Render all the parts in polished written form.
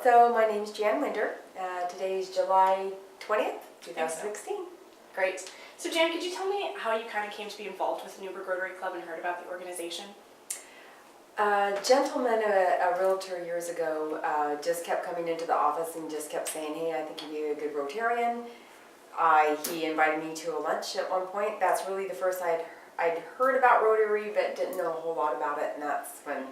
So my name is Jan Winder. Today is July 20th, 2016. Great. So Jan, could you tell me how you kind of came to be involved with the Newburgh Rotary Club and heard about the organization? A gentleman, a realtor years ago, just kept coming into the office and just kept saying, hey, I think you'd be a good Rotarian. He invited me to a lunch at one point. That's really the first I'd heard about Rotary, but didn't know a whole lot about it, and that's when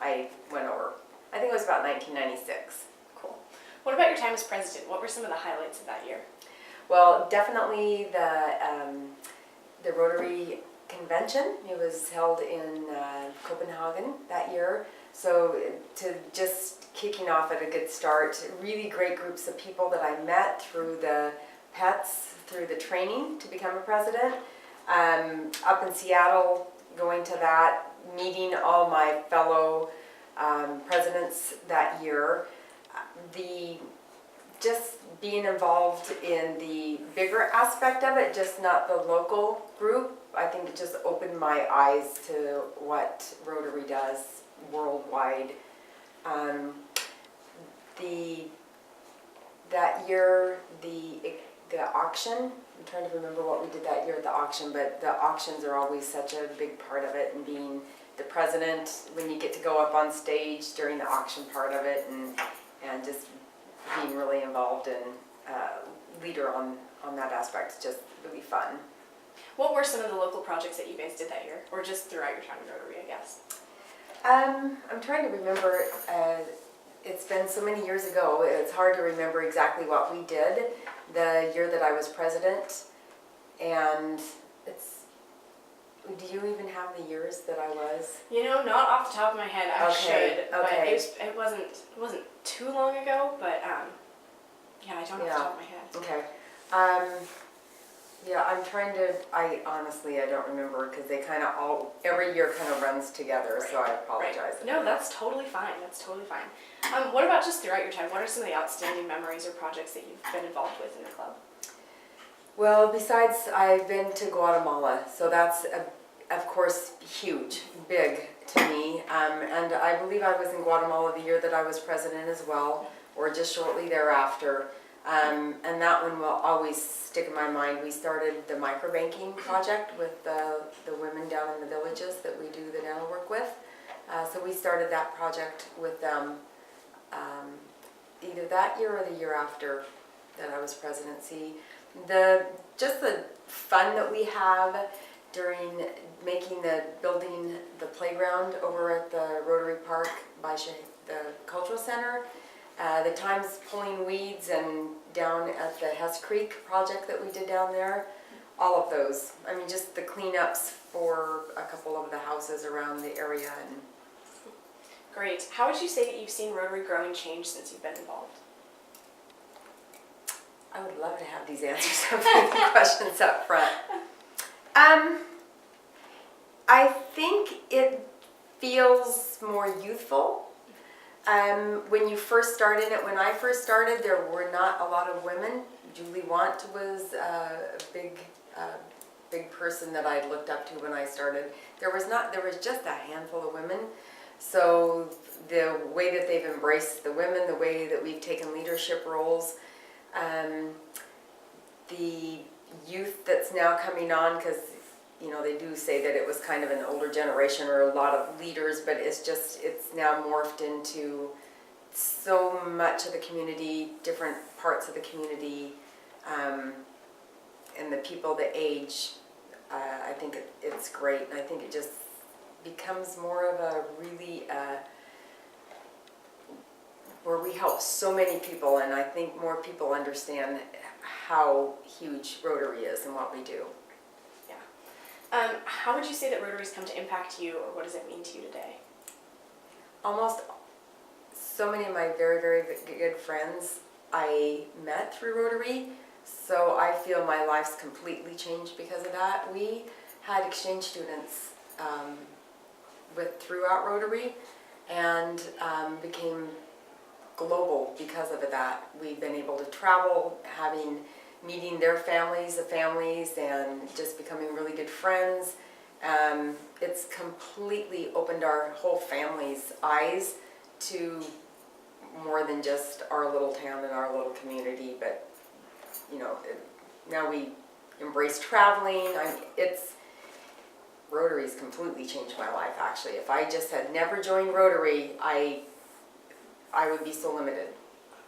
I went over. I think it was about 1996. Cool. What about your time as president? What were some of the highlights of that year? Well, definitely the Rotary convention. It was held in Copenhagen that year. So to just kicking off at a good start, really great groups of people that I met through the pets, through the training to become a president. Up in Seattle, going to that, meeting all my fellow presidents that year. Just being involved in the bigger aspect of it, just not the local group, I think it just opened my eyes to what Rotary does worldwide. That year, the auction, I'm trying to remember what we did that year at the auction, but the auctions are always such a big part of it, and being the president, when you get to go up on stage during the auction part of it, and just being really involved and leader on that aspect, it's just really fun. What were some of the local projects that you guys did that year, or just throughout your time in Rotary, I guess? I'm trying to remember. It's been so many years ago, it's hard to remember exactly what we did the year that I was president. And do you even have the years that I was? You know, not off the top of my head. I should, but okay. it wasn't too long ago. But yeah, I don't know off the top of my head. Okay. Yeah, I honestly don't remember, because they kind of every year kind of runs together, right. So I apologize. Right. No, that's totally fine. That's totally fine. What about just throughout your time? What are some of the outstanding memories or projects that you've been involved with in the club? Well, besides, I've been to Guatemala, so that's, of course, huge, big to me. And I believe I was in Guatemala the year that I was president as well, or just shortly thereafter. And that one will always stick in my mind. We started the microbanking project with the women down in the villages that we do the dental work with. So we started that project with them either that year or the year after that I was presidency. Just the fun that we have during building the playground over at the Rotary Park by the Cultural Center. The times pulling weeds and down at the Hess Creek project that we did down there, all of those. I mean, just the cleanups for a couple of the houses around the area. Great. How would you say that you've seen Rotary grow and change since you've been involved? I would love to have these answers of the questions up front. I think it feels more youthful. When you first started it, when I first started, there were not a lot of women. Julie Want was a big person that I looked up to when I started. There was just a handful of women. So the way that they've embraced the women, the way that we've taken leadership roles, the youth that's now coming on, because they do say that it was kind of an older generation or a lot of leaders, but it's now morphed into so much of the community, different parts of the community, and the people, the age. I think it's great, and I think it just becomes more of a really where we help so many people, and I think more people understand how huge Rotary is and what we do. How would you say that Rotary's come to impact you, or what does it mean to you today? Almost so many of my very, very good friends I met through Rotary, so I feel my life's completely changed because of that. We had exchange students throughout Rotary, and became global because of that. We've been able to travel, meeting their families, and just becoming really good friends. It's completely opened our whole family's eyes to more than just our little town and our little community, but, you know, now we embrace traveling. Rotary's completely changed my life, actually. If I just had never joined Rotary, I would be so limited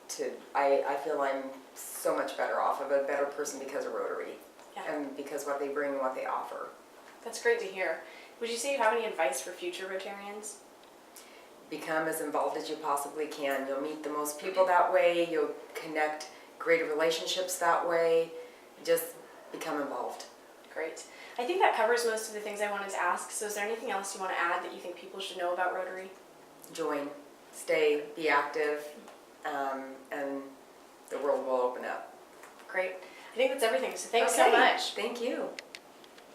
to, I feel I'm so much better off, of a better person because of Rotary. Yeah. And because what they bring and what they offer. That's great to hear. Would you say you have any advice for future Rotarians? Become as involved as you possibly can. You'll meet the most people that way. You'll connect greater relationships that way. Just become involved. Great. I think that covers most of the things I wanted to ask. So is there anything else you want to add that you think people should know about Rotary? Join, stay, be active, and the world will open up. Great. I think that's everything. So thanks so Okay. much. Thank you.